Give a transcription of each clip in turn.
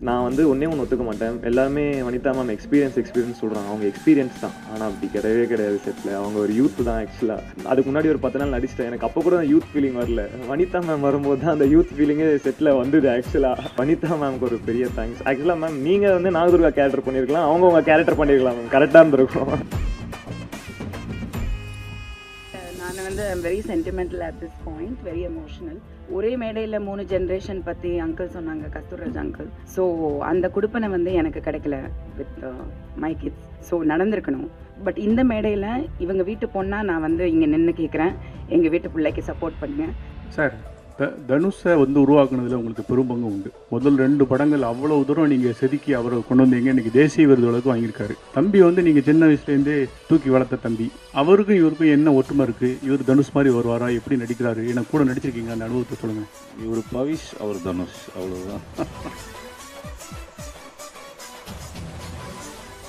நான் வந்து ஒன்றே ஒன்று ஒத்துக்க மாட்டேன். எல்லாருமே வனிதா மேம் எக்ஸ்பீரியன்ஸ் சொல்கிறாங்க. அவங்க எக்ஸ்பீரியன்ஸ் தான். ஆனால் அப்படி கிடையவே கிடையாது செட்டில். அவங்க ஒரு யூத் தான் ஆக்சுவலாக. அதுக்கு முன்னாடி ஒரு 10 நாள் நடிச்சிட்டேன். எனக்கு அப்போ கூட யூத் ஃபீலிங் வரல. வனிதா மேம் வரும்போது தான் அந்த யூத் ஃபீலிங்கே செட்டில் வந்தது ஆக்சுவலாக. வனிதா மேம்க்கு ஒரு பெரிய தேங்க்ஸ். ஆக்சுவலாக மேம் நீங்கள் வந்து நாகதுர்கா கேரக்டர் பண்ணியிருக்கலாம். அவங்க உங்கள் கேரக்டர் பண்ணியிருக்கலாம் மேம். கரெக்டாக இருந்திருக்கும். நான் வந்து I'm very sentimental at this point, very emotional. ஒரே மேடையில் 3 ஜென்ரேஷன் பற்றி அங்கிள் சொன்னாங்க, கஸ்தூர்ராஜ் அங்கிள். ஸோ அந்த கொடுப்பனை வந்து எனக்கு கிடைக்கல வித் மை கிட்ஸ். ஸோ நடந்திருக்கணும். பட் இந்த மேடையில் இவங்க வீட்டு பொண்ணாக நான் வந்து இங்கே நின்று கேட்குறேன், எங்கள் வீட்டு பிள்ளைக்கு சப்போர்ட் பண்ணுங்க சார். தனுஷை வந்து உருவாக்குனதில் உங்களுக்கு பெரும் பங்கு உண்டு. முதல் 2 படங்கள் அவ்வளோ தூரம் நீங்கள் செதுக்கி அவரை கொண்டு வந்தீங்க. இன்றைக்கி தேசிய விருது அளவுக்கு வாங்கியிருக்காரு. தம்பி வந்து நீங்கள் சின்ன வயசுலேருந்தே தூக்கி வளர்த்த தம்பி. அவருக்கும் இவருக்கும் என்ன ஒற்றுமை இருக்குது? இவர் தனுஷ் மாதிரி வருவாரா? எப்படி நடிக்கிறாரு? எனக்கு கூட நடிச்சிருக்கீங்க, அந்த அனுபவத்தை சொல்லுங்கள். இவர் பவிஷ், அவர் தனுஷ், அவ்வளோதான்.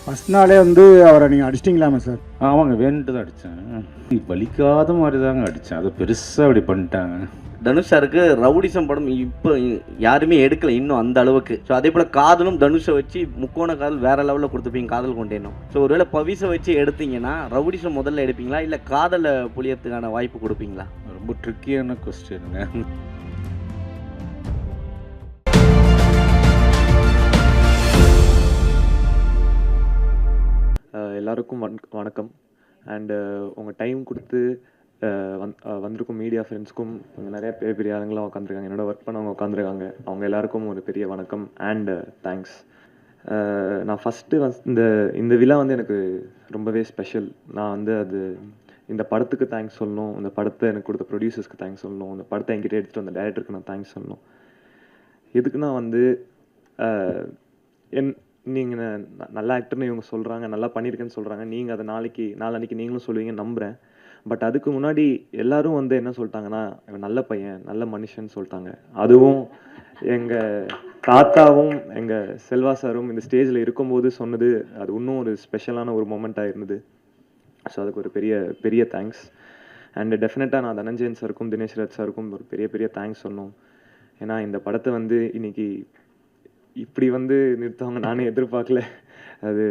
ஃபஸ்ட் நாளே வந்து அவரை நீங்கள் அடிச்சிட்டிங்களாமே சார்? ஆமாங்க, வேணுட்டு தான் அடித்தேன். வலிக்காத மாதிரி தாங்க அடித்தேன். அதை பெருசாக அப்படி பண்ணிட்டாங்க. தனுஷ் சாருக்கு ரவுடிசம் படம் இப்போ யாருமே எடுக்கல இன்னும் அந்த அளவுக்கு. ஸோ அதே போல் காதலும் தனுஷை வச்சு முக்கோண காதல் வேற லெவலில் கொடுத்துப்பீங்க, காதல் கொண்டேனும். ஸோ ஒருவேளை பவிஸை வச்சு எடுத்தீங்கன்னா ரவுடிசம் முதல்ல எடுப்பீங்களா, இல்லை காதலை புளியறதுக்கான வாய்ப்பு கொடுப்பீங்களா? ரொம்ப ட்ரிக்கியான கொஸ்டினுங்க. எல்லாருக்கும் வணக்கம். அண்டு உங்கள் டைம் கொடுத்து வந்திருக்கும் மீடியா ஃப்ரெண்ட்ஸ்க்கும் இங்கே நிறைய பெரிய ஆளுங்களாம் உட்காந்துருக்காங்க. என்னோட ஒர்க் பண்ணவங்க உட்காந்துருக்காங்க. அவங்க எல்லாருக்கும் ஒரு பெரிய வணக்கம் அண்ட் தேங்க்ஸ். நான் ஃபஸ்ட்டு இந்த விழா வந்து எனக்கு ரொம்பவே ஸ்பெஷல். நான் வந்து இந்த படத்துக்கு தேங்க்ஸ் சொல்லணும், இந்த படத்தை எனக்கு கொடுத்த ப்ரொடியூசர்ஸ்க்கு தேங்க்ஸ் சொல்லணும், இந்த படத்தை என்கிட்ட எடுத்துகிட்டு வந்த டைரக்டருக்கு நான் தேங்க்ஸ் சொல்லணும். எதுக்குன்னா வந்து நீங்கள் நல்ல ஆக்டர்னு இவங்க சொல்கிறாங்க, நல்லா பண்ணியிருக்கேன்னு சொல்கிறாங்க. நீங்கள் அதை நாளன்னைக்கு நீங்களும் சொல்லுவீங்கன்னு நம்புகிறேன். பட் அதுக்கு முன்னாடி எல்லாரும் வந்து என்ன சொல்லிட்டாங்கன்னா, இவன் நல்ல பையன், நல்ல மனுஷன் சொல்லிட்டாங்க. அதுவும் எங்கள் தாத்தாவும் எங்கள் செல்வா சாரும் இந்த ஸ்டேஜில் இருக்கும்போது சொன்னது, அது இன்னும் ஒரு ஸ்பெஷலான ஒரு மொமெண்ட்டாக இருந்தது. ஸோ அதுக்கு ஒரு பெரிய பெரிய தேங்க்ஸ். அண்ட் டெஃபினட்டாக நான் தனஞ்சயன் சாருக்கும் தினேஷ் ராஜ் சாருக்கும் ஒரு பெரிய தேங்க்ஸ் சொன்னோம். ஏன்னா இந்த படத்தை வந்து இன்னைக்கு இப்படி வந்து நிறுத்தவங்க நானே எதிர்பார்க்கல. அது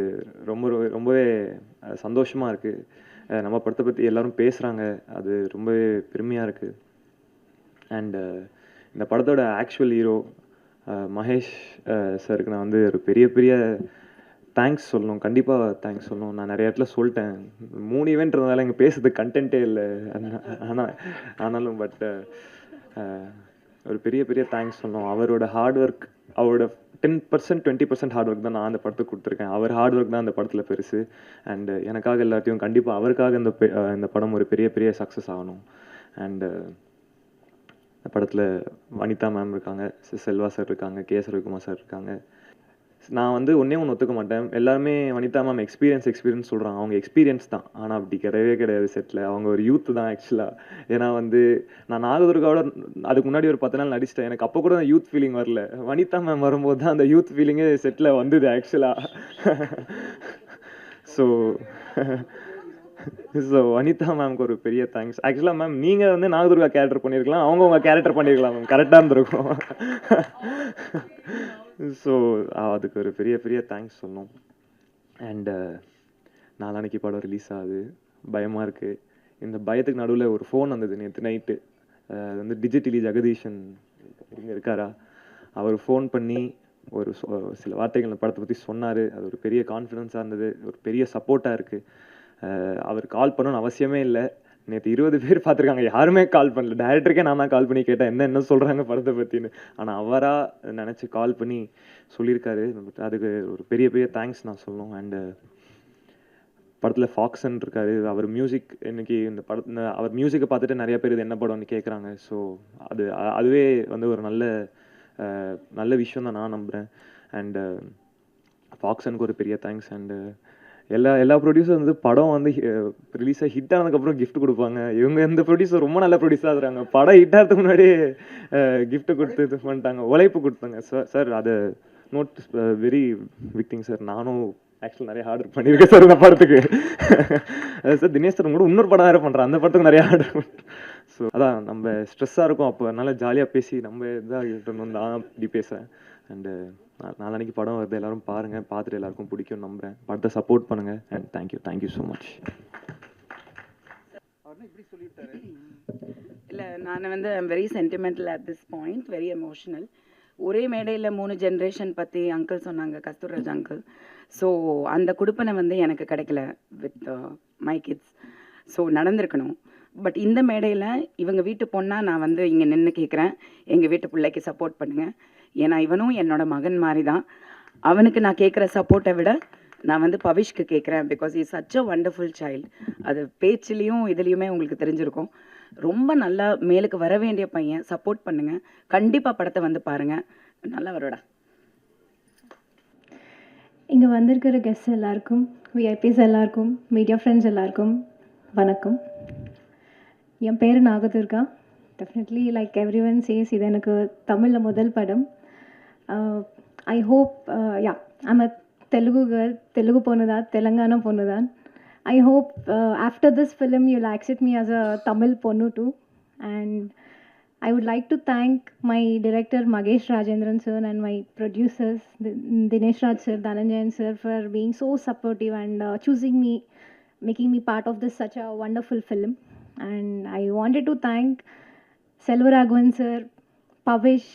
ரொம்பவே சந்தோஷமாக இருக்குது. நம்ம படத்தை பற்றி எல்லோரும் பேசுகிறாங்க, அது ரொம்பவே பெருமையாக இருக்குது. அண்டு இந்த படத்தோட ஆக்சுவல் ஹீரோ மகேஷ் சாருக்கு நான் வந்து ஒரு பெரிய தேங்க்ஸ் சொல்லணும். கண்டிப்பாக தேங்க்ஸ் சொல்லணும். நான் நிறைய இடத்துல சொல்லிட்டேன், 3 ஈவெண்ட் இருந்ததால் இங்கே பேசுறதுக்கு கண்டென்ட்டே இல்லை. ஆனாலும் பட் ஒரு பெரிய தேங்க்ஸ் சொல்லணும். அவரோட ஹார்ட் ஒர்க், அவரோட 10% 20% ஹார்ட் ஒர்க் தான் நான் அந்த படத்துக்கு கொடுத்துருக்கேன். அவர் ஹார்ட் ஒர்க் தான் அந்த படத்தில் பெருசு. அண்டு எனக்காக எல்லாத்தையும் கண்டிப்பாக அவருக்காக இந்த படம் ஒரு பெரிய சக்ஸஸ் ஆகணும். அண்டு இந்த படத்தில் வனிதா மேம் இருக்காங்க, செல்வா சார் இருக்காங்க, கே ரவிக்குமார் சார் இருக்காங்க. நான் வந்து ஒன்றே ஒன்று ஒத்துக்க மாட்டேன். எல்லாருமே வனிதா மேம் எக்ஸ்பீரியன்ஸ் சொல்கிறாங்க. அவங்க எக்ஸ்பீரியன்ஸ் தான். ஆனால் அப்படி கிடையவே கிடையாது செட்டில். அவங்க ஒரு யூத் தான் ஆக்சுவலாக. ஏன்னா வந்து நான் நாகதுர்காவோட அதுக்கு முன்னாடி ஒரு 10 நாள் நடிச்சிட்டேன். எனக்கு அப்போ கூட யூத் ஃபீலிங் வரல. வனிதா மேம் வரும்போது தான் அந்த யூத் ஃபீலிங்கே செட்டில் வந்தது ஆக்சுவலாக. ஸோ வனிதா மேம்க்கு ஒரு பெரிய தேங்க்ஸ். ஆக்சுவலாக மேம் நீங்கள் வந்து நாகதுர்கா கேரக்டர் பண்ணியிருக்கலாம். அவங்க உங்கள் கேரக்டர் பண்ணியிருக்கலாம் மேம். கரெக்டாக இருந்திருக்கும். ஸோ அதுக்கு ஒரு பெரிய தேங்க்ஸ் சொன்னோம். அண்டு நாளான்னைக்கு படம் ரிலீஸ் ஆகுது. பயமாக இருக்குது. இந்த பயத்துக்கு நடுவில் ஒரு ஃபோன் வந்தது நேற்று நைட்டு. அது வந்து டிஜிட்டலி ஜெகதீஷன் இங்கே இருக்காரா, அவர் ஃபோன் பண்ணி ஒரு சில வார்த்தைகள் இந்த படத்தை பற்றி சொன்னார். அது ஒரு பெரிய கான்ஃபிடென்ஸாக இருந்தது, ஒரு பெரிய சப்போர்ட்டாக இருக்குது. அவர் கால் பண்ணணும்னு அவசியமே இல்லை. நேற்று 20 பேர் பார்த்துருக்காங்க, யாருமே கால் பண்ணல. டைரக்டருக்கே நான் தான் கால் பண்ணி கேட்டேன் என்ன சொல்கிறாங்க படத்தை பற்றின்னு. ஆனால் அவராக நினச்சி கால் பண்ணி சொல்லியிருக்காரு. அதுக்கு ஒரு பெரிய தேங்க்ஸ் நான் சொல்லணும். அண்டு படத்தில் ஃபாக்சன் இருக்காரு. அவர் மியூசிக் இன்னைக்கு இந்த அவர் மியூசிக்கை பார்த்துட்டு நிறைய பேர் இது என்ன படம்னு கேட்குறாங்க. ஸோ அதுவே வந்து ஒரு நல்ல விஷயம் தான் நான் நம்புகிறேன். அண்டு ஃபாக்சனுக்கு ஒரு பெரிய தேங்க்ஸ். அண்டு எல்லா ப்ரொடியூசர் வந்து படம் வந்து ரிலீஸாக ஹிட் ஆனதுக்கப்புறம் கிஃப்ட் கொடுப்பாங்க. இவங்க இந்த ப்ரொடியூசர் ரொம்ப நல்ல ப்ரொடியூஸராக இருக்கிறாங்க. படம் ஹிட் ஆகிறதுக்கு முன்னாடியே கிஃப்ட் கொடுத்து இது பண்ணிட்டாங்க, உழைப்பு கொடுத்தாங்க. சார் அதை note very big thing sir. நானும் ஆக்சுவலாக நிறைய ஆர்டர் பண்ணியிருக்கேன் சார் இந்த படத்துக்கு. சார் தினேஷ் சார் கூட இன்னொரு படம் வேறு பண்ணுறேன், அந்த படத்துக்கு நிறைய ஆர்டர் பண்ணுறேன். ஸோ அதான் நம்ம ஸ்ட்ரெஸ்ஸாக இருக்கும் அப்போ, அதனால் ஜாலியாக பேசி நம்ம இதாக இருக்கணும் தான் இப்படி பேசுகிறேன். அண்டு நாளைக்கு படம் வருது, எல்லோரும் பாருங்கள், பார்த்துட்டு எல்லாருக்கும் பிடிக்கும் நம்புகிறேன். படத்தை சப்போர்ட் பண்ணுங்கள். And thank you so much. இல்லை, நான் வந்து I'm very sentimental at this point, very emotional. ஒரே மேடையில் 3 ஜென்ரேஷன் பற்றி அங்கிள் சொன்னாங்க, கஸ்தூர்ராஜ் அங்கிள். ஸோ அந்த குடுப்பனை வந்து எனக்கு கிடைக்கல வித் மை கிட்ஸ். ஸோ நடந்திருக்கணும். பட் இந்த மேடையில் இவங்க வீட்டு பொண்ணாக நான் வந்து இங்கே நின்று கேட்குறேன், எங்கள் வீட்டு பிள்ளைக்கு சப்போர்ட் பண்ணுங்கள். ஏன்னா இவனும் என்னோட மகன் மாதிரி தான். அவனுக்கு நான் கேட்குற சப்போர்ட்டை விட நான் வந்து பவிஷ்க்கு கேட்குறேன். Because is such a wonderful child. அது பேச்சுலேயும் இதுலேயுமே உங்களுக்கு தெரிஞ்சிருக்கும். ரொம்ப நல்லா மேலுக்கு வர வேண்டிய பையன். சப்போர்ட் பண்ணுங்கள். கண்டிப்பாக படத்தை வந்து பாருங்கள். நல்லா வருடா. இங்கே வந்திருக்கிற கெஸ்ட் எல்லாருக்கும், விஐபிஸ் எல்லாருக்கும், மீடியா ஃப்ரெண்ட்ஸ் எல்லாருக்கும் வணக்கம். என் பேர் Nagadurga. Definitely like everyone says, இது எனக்கு தமிழில் முதல் படம். I hope I'm a Telugu girl, Telugu பொண்ணு தான், தெலுங்கானா பொண்ணு தான். I hope after this film you'll accept me as a Tamil ponnu too. And I would like to thank my director Magesh Rajendran sir and my producers Dinesh Raj sir, Dhananjayan sir for being so supportive and choosing me, making me part of this such a wonderful film. And I wanted to thank Selvaraghavan sir, Pavish,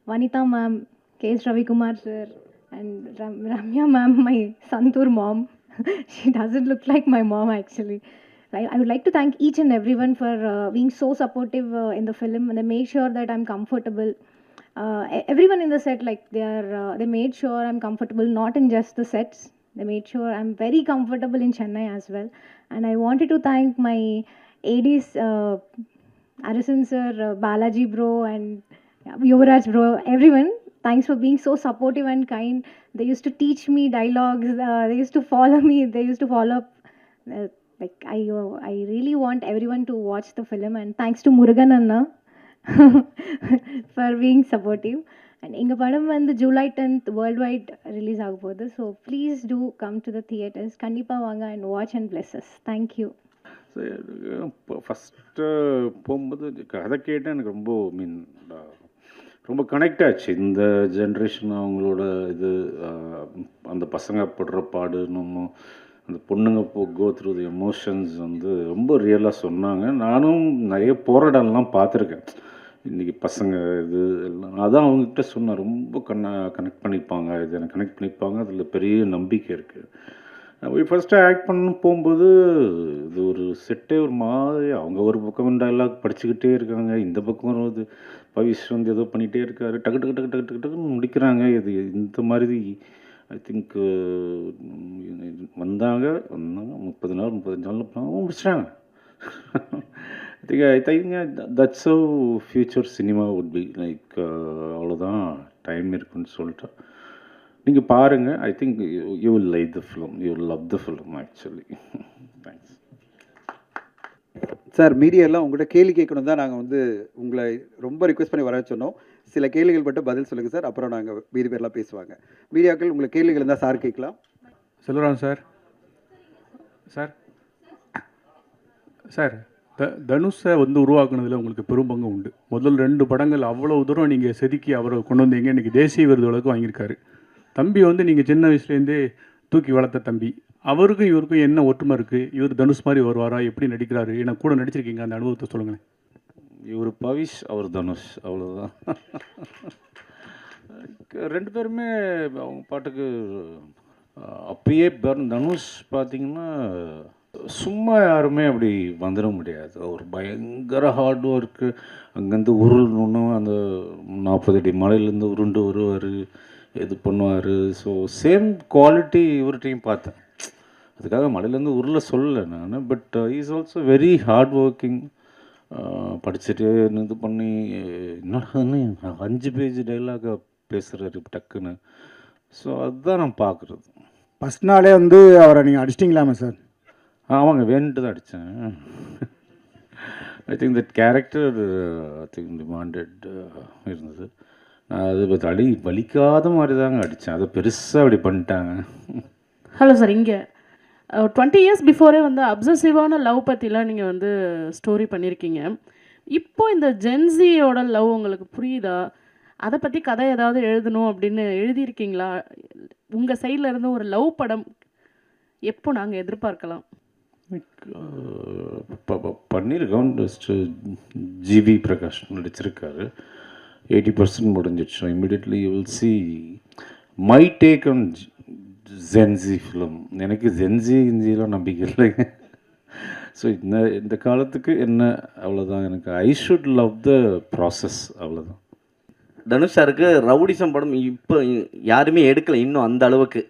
Vanitha ma'am, K.S. Ravikumar sir, and Ramya ma'am, my Santur mom. She doesn't look like my mom actually. I would like to thank each and everyone for being so supportive in the film, and they made sure that I'm comfortable. Everyone in the set, like they made sure I'm comfortable, not in just the sets. They made sure I'm very comfortable in Chennai as well. And I wanted to thank my ADs, Arasan sir, Balaji bro, and Yuvraj bro, everyone. Thanks for being so supportive and kind. They used to teach me dialogues. They used to follow me. They used to follow up. I really want everyone to watch the film. And thanks to Murugan Anna for being supportive. And inga padam vandu July 10th worldwide release agapodhu. So please do come to the theaters. Kandipa vaanga and watch and bless us. Thank you. First போகும்போது கதை கேட்டால் எனக்கு ரொம்ப connect ஆச்சு. இந்த generation அவங்களோட இது, அந்த பசங்க படுற பாடு, நம்ம அந்த பொண்ணுங்க கோ த்ரூ தி எமோஷன்ஸ் வந்து ரொம்ப ரியலாக சொன்னாங்க. நானும் நிறைய போராடலாம் பார்த்துருக்கேன். இன்றைக்கி பசங்க இது எல்லாம் அதான் அவங்ககிட்ட சொன்னேன், ரொம்ப கனெக்ட் பண்ணிப்பாங்க, இது எனக்கு கனெக்ட் பண்ணிப்பாங்க, அதில் பெரிய நம்பிக்கை இருக்குது. ஃபஸ்ட்டு ஆக்ட் பண்ண போகும்போது இது ஒரு செட்டே ஒரு மாதிரி, அவங்க ஒரு பக்கம் டைலாக் படிச்சுக்கிட்டே இருக்காங்க, இந்த பக்கம் வருவது பவிஷ் வந்து ஏதோ பண்ணிகிட்டே இருக்காரு, டக்கு டக்கு டக்கு டக்கு டக்கு டக்குன்னு முடிக்கிறாங்க. இது இந்த மாதிரி ஐ திங்க் வந்தாங்க 30 நாள் 35 நாள் முடிச்சிட்டாங்க. I think that's how future cinema would be like. அவ்வளோதான், டைம் இருக்குன்னு சொல்லிட்டு நீங்கள் பாருங்கள். I think you will like the film, you will love the film actually. Thanks sir. மீடியாலாம் உங்கள்கிட்ட கேள்வி கேட்கணும் தான் நாங்கள் வந்து உங்களை ரொம்ப ரிக்வெஸ்ட் பண்ணி வர சொன்னோம். சில கேள்விகள் மட்டும் பதில் சொல்லுங்கள் சார், அப்புறம் நாங்கள் மீதி பேர்லாம் பேசுவாங்க. மீடியாக்கள் உங்களுக்கு கேள்விகள் இருந்தால் சார் கேட்கலாம். செல்வராஜ் சார். சார் சார் தனுஷை வந்து உருவாக்குனதில் உங்களுக்கு பெரும் பங்கு உண்டு. முதல் 2 படங்கள் அவ்வளோ தூரம் நீங்கள் செதுக்கி அவரை கொண்டு வந்தீங்க. இன்றைக்கி தேசிய விருது வழக்கு வாங்கியிருக்காரு. தம்பி வந்து நீங்கள் சின்ன வயசுலேருந்தே தூக்கி வளர்த்த தம்பி. அவருக்கும் இவருக்கும் என்ன ஒற்றுமை இருக்குது? இவர் தனுஷ் மாதிரி வருவாரா? எப்படி நடிக்கிறாரு? ஏன்னா கூட நடிச்சிருக்கீங்க, அந்த அனுபவத்தை சொல்லுங்களேன். இவர் பவிஷ், அவர் தனுஷ், அவ்வளோதான். 2 பேருமே அவங்க பாட்டுக்கு அப்பயே தனுஷ் பார்த்திங்கன்னா சும்மா யாருமே அப்படி வந்துட முடியாது. அவர் பயங்கர ஹார்ட் ஒர்க்கு. அங்கேருந்து உருளணும், அந்த 40 அடி மலையிலேருந்து உருண்டு வருவார், இது பண்ணுவார். ஸோ சேம் குவாலிட்டி இவர்கிட்டையும் பார்த்தேன். அதுக்காக மலையிலேருந்து உருள சொல்லலை நான். But is also very hard working. படிச்சுட்டு இது பண்ணி என்னன்னு 5 பேஜ் டைலாக பேசுகிறாரு டக்குன்னு. ஸோ அதுதான் நான் பார்க்குறது. ஃபஸ்ட் நாளே வந்து அவரை நீங்கள் அடிச்சிட்டிங்களாமே சார்? ஆமாங்க, வேணுட்டு தான் அடித்தேன். I think that character I think demanded இருந்தது. நான் அது வலிக்காத மாதிரி தாங்க அடித்தேன். அதை பெருசாக அப்படி பண்ணிட்டாங்க. ஹலோ சார், இங்கே 20 இயர்ஸ் பிஃபோரே வந்து அப்சசிவான லவ் பற்றிலாம் நீங்கள் வந்து ஸ்டோரி பண்ணியிருக்கீங்க. இப்போ இந்த ஜென்சியோட லவ் உங்களுக்கு புரியுதா? அதை பற்றி கதை ஏதாவது எழுதணும் அப்படின்னு எழுதியிருக்கீங்களா? உங்கள் சைடில் இருந்து ஒரு லவ் படம் எப்போ நாங்கள் எதிர்பார்க்கலாம்? பண்ணியிருக்கோம். ஜஸ்ட்டு ஜிவி பிரகாஷ் நடிச்சிருக்காரு. 80% முடிஞ்சிடுச்சு. Immediately you will see my take on Jency film. எனக்கு ஜென்சிலாம் நம்பிக்கை இல்லைங்க. ஸோ இந்த காலத்துக்கு என்ன, அவ்வளோதான். எனக்கு I should love the process, அவ்வளோதான். தனுஷ் சாருக்கு ரவுடிசம் படம் இப்போ யாருமே எடுக்கலை இன்னும் அந்த அளவுக்கு.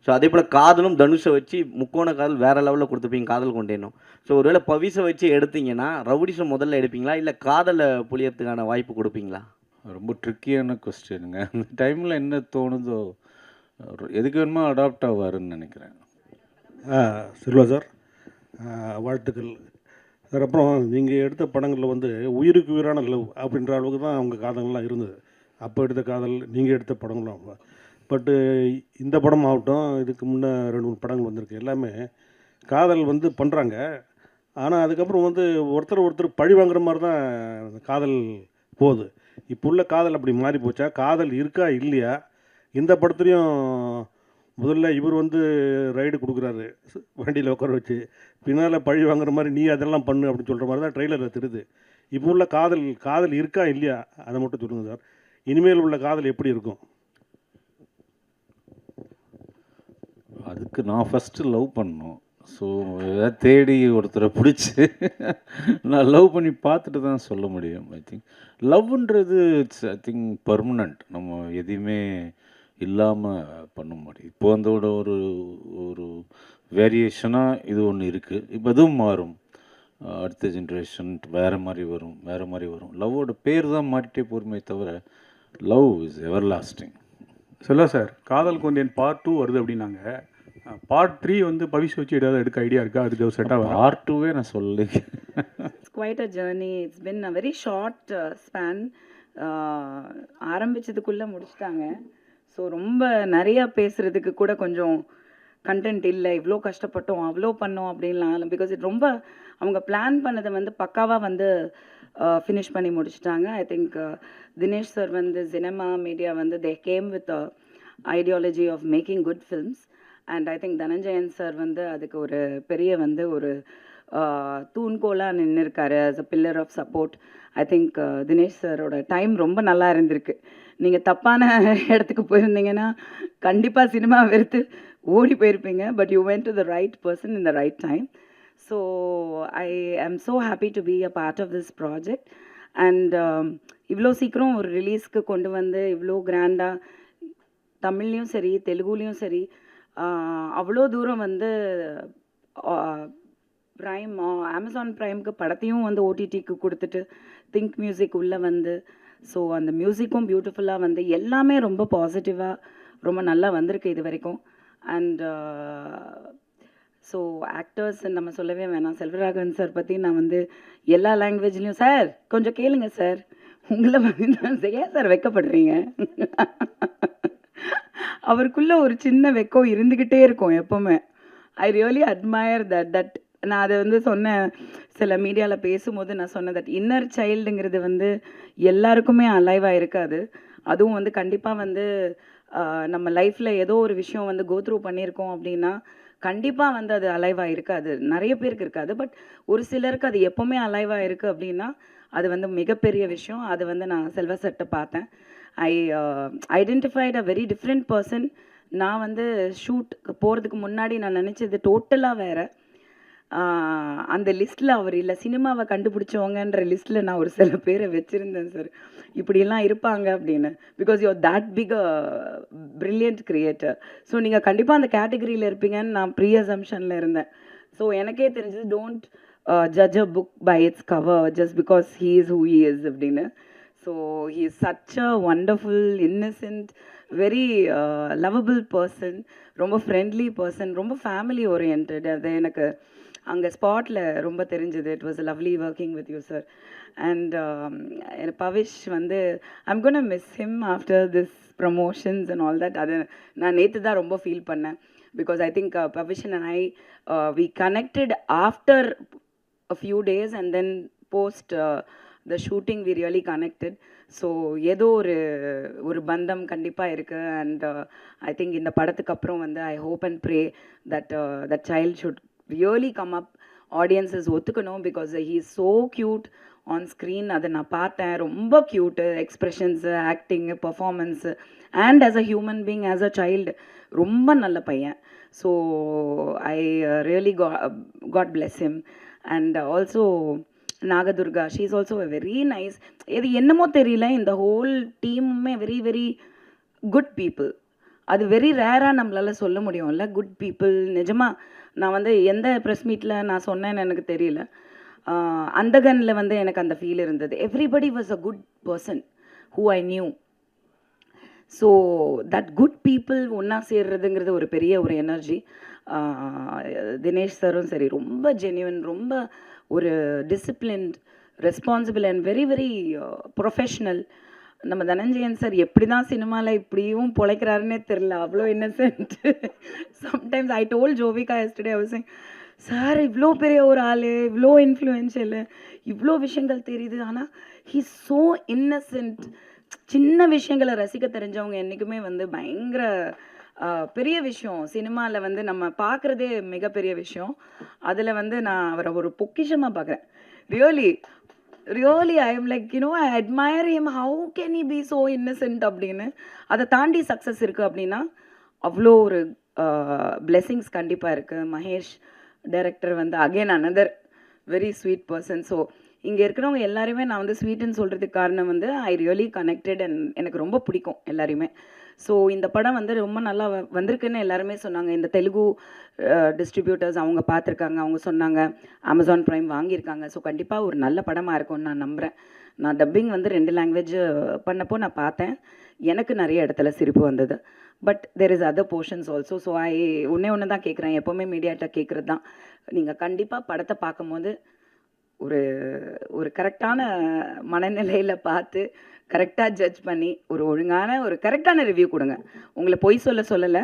ஸோ அதே போல் காதலும் தனுஷை வச்சு முக்கோண காதல் வேறு லெவலில் கொடுத்துப்பீங்க காதல் கொண்டேனும். ஸோ ஒருவேளை பவிஸை வச்சு எடுத்தீங்கன்னா ரவுடிசம் முதல்ல எடுப்பீங்களா, இல்லை காதலை புளியறதுக்கான வாய்ப்பு கொடுப்பீங்களா? ரொம்ப ட்ரிக்கியான கொஸ்டினுங்க. அந்த டைமில் என்ன தோணுதோ எதுக்கு வேணுமோ அடாப்ட் ஆவாருன்னு நினைக்கிறேன். செல்வா சார், வாழ்த்துக்கள் சார். அப்புறம் நீங்கள் எடுத்த படங்களில் வந்து உயிருக்கு உயிரான லவ் அப்படின்ற அளவுக்கு தான் அவங்க காதல்லாம் இருந்தது. அப்போ எடுத்த காதல், நீங்கள் எடுத்த படங்களும். பட்டு இந்த படம் ஆகட்டும், இதுக்கு முன்னே 2-3 படங்கள் வந்திருக்கு. எல்லாமே காதல் வந்து பண்ணுறாங்க. ஆனால் அதுக்கப்புறம் வந்து ஒருத்தர் பழி வாங்குற மாதிரி தான் காதல் போகுது. இப்போ உள்ள காதல் அப்படி மாறி போச்சா? காதல் இருக்கா இல்லையா? இந்த படத்துலையும் முதல்ல இவர் வந்து ரைடு கொடுக்குறாரு வண்டியில் உட்கார வச்சு, பின்னால் பழி வாங்குற மாதிரி நீ அதெல்லாம் பண்ணு அப்படின்னு சொல்கிற மாதிரி தான் ட்ரெய்லரில் தெரியுது. இப்போ உள்ள காதல் இருக்கா இல்லையா அதை மட்டும் சொல்லுங்கள் சார். இனிமேல் உள்ள காதல் எப்படி இருக்கும்? அதுக்கு நான் ஃபஸ்ட்டு லவ் பண்ணணும். ஸோ ஏதாவது தேடி ஒருத்தரை பிடிச்சி நான் லவ் பண்ணி பார்த்துட்டு தான் சொல்ல முடியும். ஐ திங்க் லவ்ன்றது இட்ஸ் ஐ திங்க் பர்மனண்ட். நம்ம எதையுமே இல்லாமல் பண்ண முடியும். இப்போ அதோட ஒரு ஒரு வேரியேஷனாக இது ஒன்று இருக்குது. இப்போ அதுவும் மாறும். அடுத்த ஜென்ரேஷன் வேறு மாதிரி வரும். லவ்வோட பேர் தான் மாறிட்டே போருமே தவிர லவ் இஸ் எவர் லாஸ்டிங். சொல்ல சார், காதல் கொண்டேன் பார்ட் 2 வருது அப்படின்னாங்க. பார்ட் 3 வந்து பவிஷ் வச்சு ஏதாவது எடுக்க ஐடியா இருக்கா? அதுக்கு செட்டாக பார்ட் 2வே நான் சொல்லி It's quite a journey. It's been a very short span. ஆரம்பிச்சதுக்குள்ளே முடிச்சிட்டாங்க. ஸோ ரொம்ப நிறையா பேசுகிறதுக்கு கூட கொஞ்சம் கண்டென்ட் இல்லை. இவ்வளோ கஷ்டப்பட்டோம், அவ்வளோ பண்ணோம் அப்படின்லாம். பிகாஸ் இது ரொம்ப அவங்க பிளான் பண்ணதை வந்து பக்காவாக வந்து ஃபினிஷ் பண்ணி முடிச்சிட்டாங்க. ஐ திங்க் தினேஷ் சார் வந்து சினிமா மீடியா வந்து they came with ideology of making good films. And I think Dhananjayan sir வந்து அதுக்கு ஒரு பெரிய வந்து ஒரு தூண்கோலாக நின்று இருக்காரு as a pillar of support. I think Dinesh சாரோட டைம் ரொம்ப நல்லா இருந்திருக்கு. நீங்கள் தப்பான இடத்துக்கு போயிருந்தீங்கன்னா கண்டிப்பாக சினிமா வெறுத்து ஓடி போயிருப்பீங்க. But you went to the right person in the right time. So I am so happy to be a part of this project. And இவ்வளோ சீக்கிரம் ஒரு ரிலீஸ்க்கு கொண்டு வந்து இவ்வளோ கிராண்டாக தமிழ்லேயும் சரி தெலுங்குலேயும் சரி அவ்வளோ தூரம் வந்து ப்ரைம் அமேசான் ப்ரைம்க்கு படத்தையும் வந்து ஓடிடிக்கு கொடுத்துட்டு திங்க் மியூசிக் உள்ளே வந்து ஸோ அந்த மியூசிக்கும் பியூட்டிஃபுல்லாக வந்து எல்லாமே ரொம்ப பாசிட்டிவாக ரொம்ப நல்லா வந்திருக்கு இது வரைக்கும். அண்ட் ஸோ ஆக்டர்ஸ் நம்ம சொல்லவே வேணாம். செல்வராகவன் சார் பற்றி நான் வந்து எல்லா லாங்குவேஜ்லேயும் சார் கொஞ்சம் கேளுங்க சார், உங்களை வந்து ஏன் சார் வெக்கப்படுறீங்க? அவருக்குள்ளே ஒரு சின்ன வெக்கம் இருந்துக்கிட்டே இருக்கும் எப்போவுமே. ஐ ரியலி அட்மயர் தட் நான் அதை வந்து சொன்னேன் சில மீடியாவில் பேசும்போது. நான் சொன்னேன் தட் இன்னர் சைல்டுங்கிறது வந்து எல்லாருக்குமே அலைவாக இருக்காது. அதுவும் வந்து கண்டிப்பாக வந்து நம்ம லைஃப்பில் ஏதோ ஒரு விஷயம் வந்து கோத்ரூ பண்ணியிருக்கோம் அப்படின்னா கண்டிப்பாக வந்து அது அலைவாக இருக்காது. நிறைய பேருக்கு இருக்காது. பட் ஒரு சிலருக்கு அது எப்போவுமே அலைவாக இருக்குது அப்படின்னா அது வந்து மிகப்பெரிய விஷயம். அது வந்து நான் செல்வ சார்ட்ட பார்த்தேன். I identified a very different person. நான் வந்து ஷூட்டுக்கு போகிறதுக்கு முன்னாடி நான் நினச்சது டோட்டலாக வேறு. அந்த லிஸ்ட்டில் அவர் இல்லை. சினிமாவை கண்டுபிடிச்சவங்கன்ற லிஸ்ட்டில் நான் ஒரு சில பேரை வச்சுருந்தேன் சார், இப்படியெல்லாம் இருப்பாங்க அப்படின்னு. Because you are that big a brilliant creator. So நீங்கள் கண்டிப்பாக அந்த கேட்டகரியில் இருப்பீங்கன்னு நான் ப்ரீ அசம்ஷனில் இருந்தேன். ஸோ எனக்கே தெரிஞ்சது don't judge a book by its cover just because he is who he is அப்படின்னு. So he is such a wonderful innocent very lovable person, ரொம்ப ஃப்ரெண்ட்லி பர்சன், ரொம்ப ஃபேமிலி ஓரியன்ட். அது எனக்கு அங்கே ஸ்பாட்டில் ரொம்ப தெரிஞ்சது. It was lovely working with you sir. And Pavish வந்து I'm gonna miss him after this promotions and all that. அது நான் நேற்று தான் ரொம்ப ஃபீல் பண்ணேன். பிகாஸ் ஐ திங்க் பவிஷன் and I we connected after a few days and then post the shooting we really connected. So ஏதோ ஒரு பந்தம் கண்டிப்பாக இருக்குது. அண்ட் ஐ திங்க் இந்த படத்துக்கு அப்புறம் வந்து I hope and pray that child should really come up. Audiences ஒத்துக்கணும், because he is so cute on screen. அதை நான் பார்த்தேன், ரொம்ப cute expressions, acting, performance, and as a human being, as a child ரொம்ப நல்ல பையன். So I really God bless him. And also Nagadurga, she is also very nice. இது என்னமோ தெரியல, இந்த ஹோல் டீமுமே வெரி வெரி குட் பீப்புள். அது வெரி ரேராக நம்மளால் சொல்ல முடியும்ல, குட் பீப்புள். நிஜமாக நான் வந்து எந்த ப்ரெஸ் மீட்டில் நான் சொன்னேன்னு எனக்கு தெரியல. அந்தகனில் வந்து எனக்கு அந்த ஃபீல் இருந்தது. Everybody was a good person who I knew. So that good people ஒன்றா சேர்றதுங்கிறது ஒரு பெரிய ஒரு எனர்ஜி. தினேஷ் சாரும் சரி, ரொம்ப ஜென்யூன், ரொம்ப ஒரு disciplined, responsible and very very professional. நம்ம தனஞ்சயன் சார் எப்படி தான் சினிமாவில் இப்படியும் பொழைக்கிறாருன்னே தெரில, அவ்வளோ Innocent. Sometimes I told Jovika yesterday, I was saying, sir இவ்வளோ பெரிய ஒரு ஆள், இவ்வளோ இன்ஃப்ளூயன்ஷியல், இவ்வளோ விஷயங்கள் தெரியுது, ஆனால் ஹீ ஸோ இன்னசென்ட். சின்ன விஷயங்களை ரசிக்க தெரிஞ்சவங்க என்றைக்குமே வந்து பயங்கர பெரிய விஷயம். சினிமாவில் வந்து நம்ம பார்க்குறதே மிகப்பெரிய விஷயம். அதில் வந்து நான் அவரை ஒரு பொக்கிஷமாக பார்க்குறேன். Really I am like, I admire him, how can he B so Innocent அப்படின்னு. அதை தாண்டி சக்ஸஸ் இருக்குது அப்படின்னா அவ்வளோ ஒரு பிளெஸிங்ஸ் கண்டிப்பாக இருக்குது. மகேஷ் டைரக்டர் வந்து again another very sweet person. So இங்கே இருக்கிறவங்க எல்லாருமே நான் வந்து ஸ்வீட்டுன்னு சொல்கிறதுக்கு காரணம் வந்து ஐ ரியலி கனெக்டட் அண்ட் எனக்கு ரொம்ப பிடிக்கும் எல்லாரையுமே. ஸோ இந்த படம் வந்து ரொம்ப நல்லா வந்திருக்குன்னு எல்லாருமே சொன்னாங்க. இந்த தெலுங்கு டிஸ்ட்ரிபியூட்டர்ஸ் அவங்க பார்த்துருக்காங்க, அவங்க சொன்னாங்க அமேசான் ப்ரைம் வாங்கியிருக்காங்க. ஸோ கண்டிப்பாக ஒரு நல்ல படமாக இருக்கும்னு நான் நம்புகிறேன். நான் டப்பிங் வந்து 2 லாங்குவேஜ் பண்ணப்போ நான் பார்த்தேன், எனக்கு நிறைய இடத்துல சிரிப்பு வந்தது. But there is other portions also. So ஒன்று தான் கேட்குறேன், எப்போவுமே மீடியாட்ட கேட்குறது தான், நீங்கள் கண்டிப்பாக படத்தை பார்க்கும்போது ஒரு கரெக்டான மனநிலையில் பார்த்து கரெக்டாக ஜட்ஜ் பண்ணி ஒரு கரெக்டான ரிவ்யூ கொடுங்க. உங்களை பொய் சொல்லலை,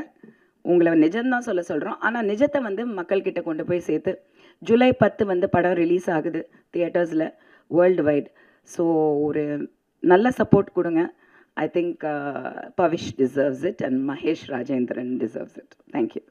உங்களை நிஜம்தான் சொல்கிறோம். ஆனால் நிஜத்தை வந்து மக்கள்கிட்ட கொண்டு போய் சேர்த்து, ஜூலை 10 வந்து படம் ரிலீஸ் ஆகுது தியேட்டர்ஸில் வேர்ல்டு வைட். ஸோ ஒரு நல்ல சப்போர்ட் கொடுங்க. I think Pavish deserves it and Mahesh Rajendran deserves it. Thank you.